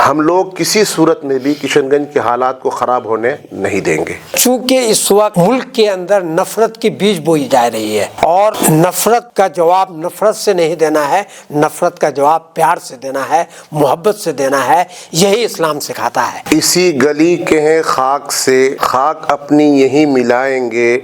ہم لوگ کسی صورت میں بھی کشن گنج کے حالات کو خراب ہونے نہیں دیں گے۔ چونکہ اس وقت ملک کے اندر نفرت کی بیج بوئی جا رہی ہے، اور نفرت کا جواب نفرت سے نہیں دینا ہے، نفرت کا جواب پیار سے دینا ہے، محبت سے دینا ہے، یہی اسلام سکھاتا ہے۔ اسی گلی کے ہیں خاک سے، خاک اپنی یہی ملائیں گے،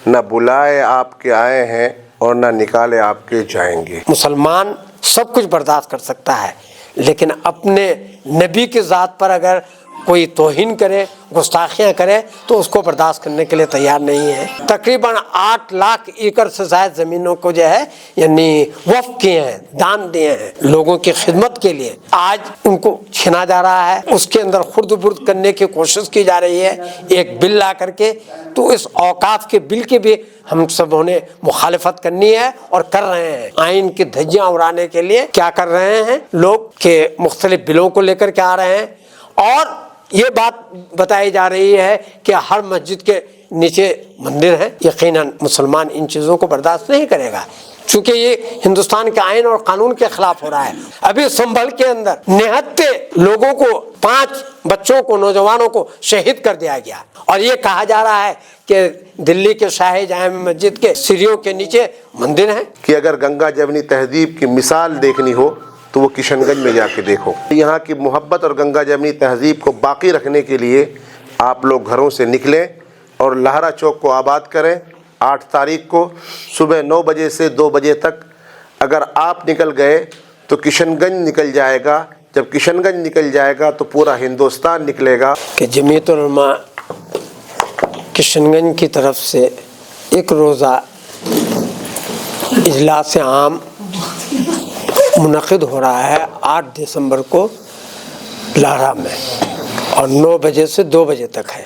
نہ بلائے آپ کے آئے ہیں اور نہ نکالے آپ کے جائیں گے۔ مسلمان سب کچھ برداشت کر سکتا ہے، لیکن اپنے نبی کی ذات پر اگر کوئی توہین کرے، گستاخیاں کرے، تو اس کو برداشت کرنے کے لیے تیار نہیں ہے۔ تقریباً 8 لاکھ ایکڑ سے زائد زمینوں کو جو ہے یعنی وقف کیے ہیں، دان دیے ہیں لوگوں کی خدمت کے لیے، آج ان کو چھینا جا رہا ہے، اس کے اندر خرد برد کرنے کی کوشش کی جا رہی ہے ایک بل لا کر کے۔ تو اس اوقاف کے بل کی بھی ہم سبوں نے مخالفت کرنی ہے اور کر رہے ہیں۔ آئین کی دھجیاں اڑانے کے لیے کیا کر رہے ہیں لوگ کہ مختلف بلوں کو لے کر کے آ رہے ہیں، اور یہ بات بتائی جا رہی ہے کہ ہر مسجد کے نیچے مندر ہے۔ یقیناً مسلمان ان چیزوں کو برداشت نہیں کرے گا، چونکہ یہ ہندوستان کے آئین اور قانون کے خلاف ہو رہا ہے۔ ابھی سنبھل کے اندر نہتے لوگوں کو، 5 بچوں کو، نوجوانوں کو شہید کر دیا گیا، اور یہ کہا جا رہا ہے کہ دلی کے شاہی جامع مسجد کے سیڑھیوں کے نیچے مندر ہیں۔ کہ اگر گنگا جمنی تہذیب کی مثال دیکھنی ہو تو وہ کشن گنج میں جا کے دیکھو۔ یہاں کی محبت اور گنگا جمنی تہذیب کو باقی رکھنے کے لیے آپ لوگ گھروں سے نکلیں اور لہرا چوک کو آباد کریں۔ 8 تاریخ کو صبح 9 بجے سے 2 بجے تک اگر آپ نکل گئے تو کشن گنج نکل جائے گا، جب کشن گنج نکل جائے گا تو پورا ہندوستان نکلے گا۔ کہ جمعیت علماء کشن گنج کی طرف سے ایک روزہ اجلاس عام منعقد ہو رہا ہے 8 دسمبر کو لہرا میں، اور 9 بجے سے 2 بجے تک ہے،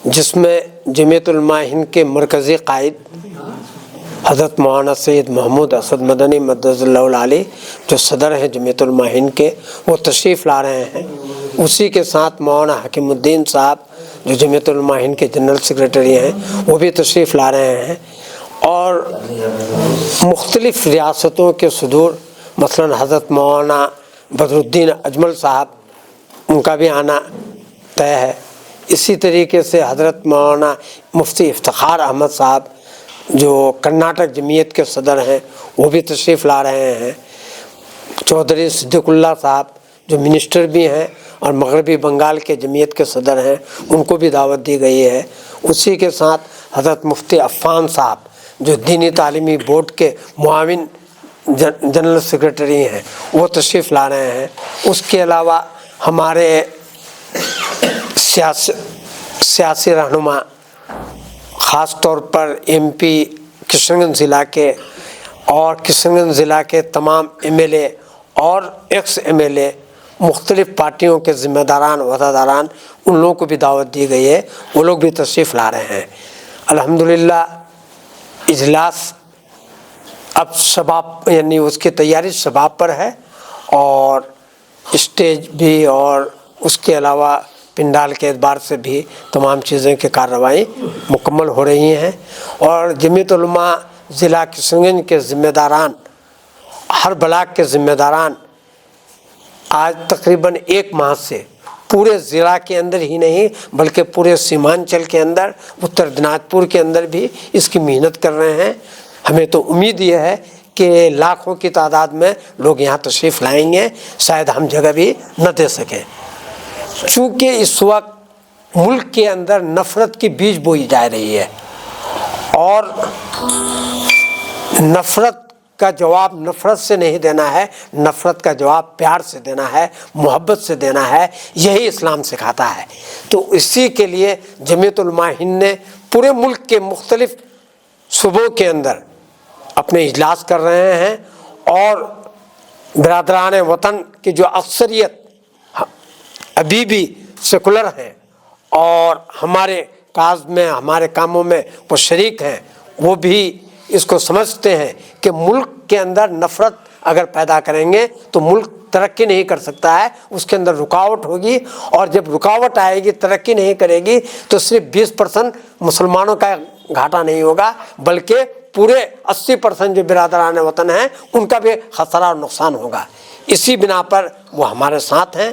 جس میں جمعیت علماء ہند کے مرکزی قائد حضرت مولانا سید محمود اسد مدنی مدد اللہ العالی، جو صدر ہیں جمعیت علماء ہند کے، وہ تشریف لا رہے ہیں۔ اسی کے ساتھ مولانا حکیم الدین صاحب جو جمعیت علماء ہند کے جنرل سیکریٹری ہیں، وہ بھی تشریف لا رہے ہیں، اور مختلف ریاستوں کے صدور، مثلاً حضرت مولانا بدر الدین اجمل صاحب، ان کا بھی آنا طے ہے۔ اسی طریقے سے حضرت مولانا مفتی افتخار احمد صاحب جو کرناٹک جمعیت کے صدر ہیں، وہ بھی تشریف لا رہے ہیں۔ چودھری صدیق اللہ صاحب جو منسٹر بھی ہیں اور مغربی بنگال کے جمعیت کے صدر ہیں، ان کو بھی دعوت دی گئی ہے۔ اسی کے ساتھ حضرت مفتی عفان صاحب جو دینی تعلیمی بورڈ کے معاون جنرل سیکریٹری ہیں، وہ تشریف لا رہے ہیں۔ اس کے علاوہ ہمارے سیاسی رہنما، خاص طور پر ایم پی کشن گنج ضلع کے اور کشن گنج ضلع کے تمام ایم ایل اے اور ایکس ایم ایل اے، مختلف پارٹیوں کے ذمہ داران، عہدیداران، ان لوگوں کو بھی دعوت دی گئی ہے، وہ لوگ بھی تشریف لا رہے ہیں۔ الحمدللہ اجلاس اب شباب یعنی اس کی تیاری شباب پر ہے، اور اسٹیج بھی اور اس کے علاوہ پنڈال کے اعتبار سے بھی تمام چیزیں کی کارروائی مکمل ہو رہی ہیں، اور جمعیت علماء ضلع کشن گنج کے ذمہ داران، ہر بلاک کے ذمہ داران آج تقریباً 1 ماہ سے پورے ضلع کے اندر ہی نہیں بلکہ پورے سیمانچل کے اندر، اتر دناج پور کے اندر بھی اس کی محنت کر رہے ہیں۔ ہمیں تو امید یہ ہے کہ لاکھوں کی تعداد میں لوگ یہاں تشریف لائیں گے، شاید ہم جگہ بھی نہ دے سکیں، چونکہ اس وقت ملک کے اندر نفرت کی بیج بوئی جا رہی ہے، اور نفرت کا جواب نفرت سے نہیں دینا ہے، نفرت کا جواب پیار سے دینا ہے، محبت سے دینا ہے، یہی اسلام سکھاتا ہے۔ تو اسی کے لیے جمعیت علماء ہند نے پورے ملک کے مختلف صوبوں کے اندر اپنے اجلاس کر رہے ہیں، اور برادران وطن کی جو اکثریت ابھی بھی سیکولر ہیں اور ہمارے کاز میں، ہمارے کاموں میں وہ شریک ہیں، وہ بھی اس کو سمجھتے ہیں کہ ملک کے اندر نفرت اگر پیدا کریں گے تو ملک ترقی نہیں کر سکتا ہے، اس کے اندر رکاوٹ ہوگی، اور جب رکاوٹ آئے گی، ترقی نہیں کرے گی، تو صرف 20% مسلمانوں کا گھاٹا نہیں ہوگا بلکہ پورے 80% جو برادران وطن ہیں ان کا بھی خسارہ اور نقصان ہوگا۔ اسی بنا پر وہ ہمارے ساتھ ہیں،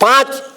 5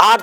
8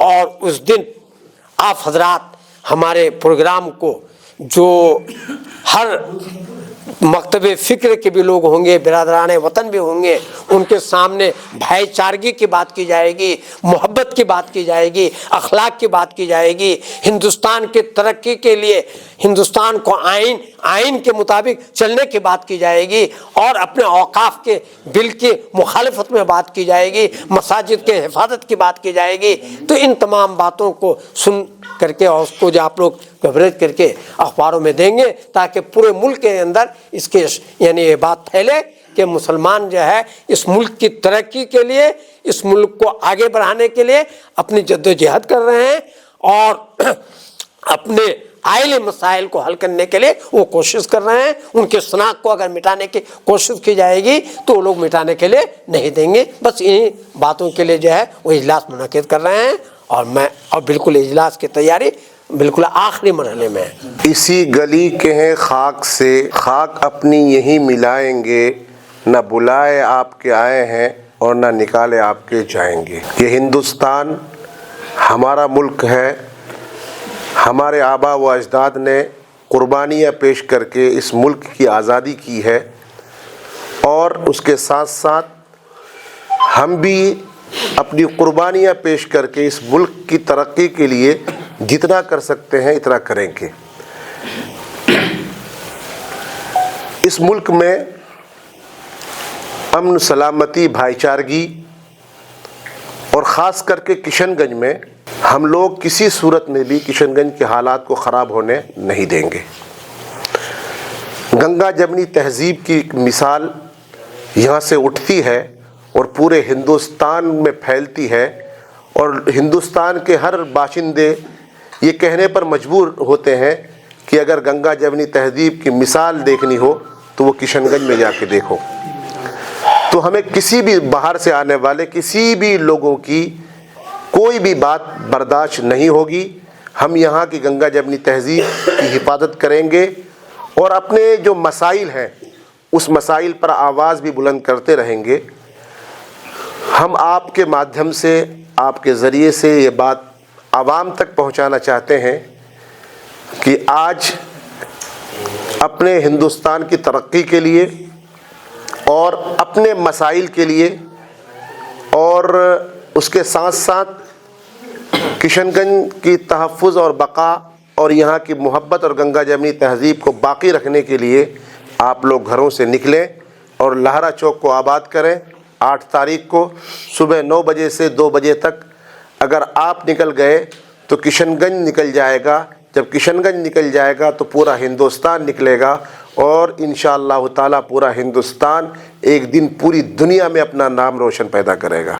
اور اس دن آپ حضرات ہمارے پروگرام کو جو ہر مکتب فکر کے بھی لوگ ہوں گے، برادران وطن بھی ہوں گے، ان کے سامنے بھائی چارگی کی بات کی جائے گی، محبت کی بات کی جائے گی، اخلاق کی بات کی جائے گی، ہندوستان کی ترقی کے لیے ہندوستان کو آئین کے مطابق چلنے کی بات کی جائے گی، اور اپنے اوقاف کے بل کی مخالفت میں بات کی جائے گی، مساجد کے حفاظت کی بات کی جائے گی۔ تو ان تمام باتوں کو سن کر کے اور اس کو جو آپ لوگ کوریج کر کے اخباروں میں دیں گے تاکہ پورے ملک کے اندر اس کے یعنی یہ بات پھیلے کہ مسلمان جو ہے اس ملک کی ترقی کے لیے، اس ملک کو آگے بڑھانے کے لیے اپنی جدوجہد کر رہے ہیں، اور اپنے آئلی مسائل کو حل کرنے کے لیے وہ کوشش کر رہے ہیں۔ ان کے شناخت کو اگر مٹانے کی کوشش کی جائے گی تو وہ لوگ مٹانے کے لیے نہیں دیں گے۔ بس انہی باتوں کے لیے جو ہے وہ اجلاس منعقد کر رہے ہیں، اور بالکل اجلاس کی تیاری بالکل آخری مرحلے میں ہے۔ اسی گلی کے ہیں خاک سے، خاک اپنی یہی ملائیں گے، نہ بلائے آپ کے آئے ہیں اور نہ نکالے آپ کے جائیں گے۔ یہ ہندوستان ہمارا ملک ہے، ہمارے آبا و اجداد نے قربانیاں پیش کر کے اس ملک کی آزادی کی ہے، اور اس کے ساتھ ساتھ ہم بھی اپنی قربانیاں پیش کر کے اس ملک کی ترقی کے لیے جتنا کر سکتے ہیں اتنا کریں گے۔ اس ملک میں امن، سلامتی، بھائی چارگی، اور خاص کر کے کشن گنج میں ہم لوگ کسی صورت میں بھی کشن گنج کے حالات کو خراب ہونے نہیں دیں گے۔ گنگا جمنی تہذیب کی مثال یہاں سے اٹھتی ہے اور پورے ہندوستان میں پھیلتی ہے، اور ہندوستان کے ہر باشندے یہ کہنے پر مجبور ہوتے ہیں کہ اگر گنگا جمنی تہذیب کی مثال دیکھنی ہو تو وہ کشن گنج میں جا کے دیکھو۔ تو ہمیں کسی بھی باہر سے آنے والے کسی بھی لوگوں کی کوئی بھی بات برداشت نہیں ہوگی۔ ہم یہاں کی گنگا جمنی تہذیب کی حفاظت کریں گے، اور اپنے جو مسائل ہیں اس مسائل پر آواز بھی بلند کرتے رہیں گے۔ ہم آپ کے مادھیم سے، آپ کے ذریعے سے یہ بات عوام تک پہنچانا چاہتے ہیں کہ آج اپنے ہندوستان کی ترقی کے لیے اور اپنے مسائل کے لیے، اور اس کے ساتھ ساتھ کشن گنج کی تحفظ اور بقا اور یہاں کی محبت اور گنگا جمنی تہذیب کو باقی رکھنے کے لیے آپ لوگ گھروں سے نکلیں اور لہرا چوک کو آباد کریں۔ 8 تاریخ کو صبح 9 بجے سے 2 بجے تک اگر آپ نکل گئے تو کشن گنج نکل جائے گا، جب کشن گنج نکل جائے گا تو پورا ہندوستان نکلے گا، اور انشاءاللہ تعالی پورا ہندوستان ایک دن پوری دنیا میں اپنا نام روشن پیدا کرے گا۔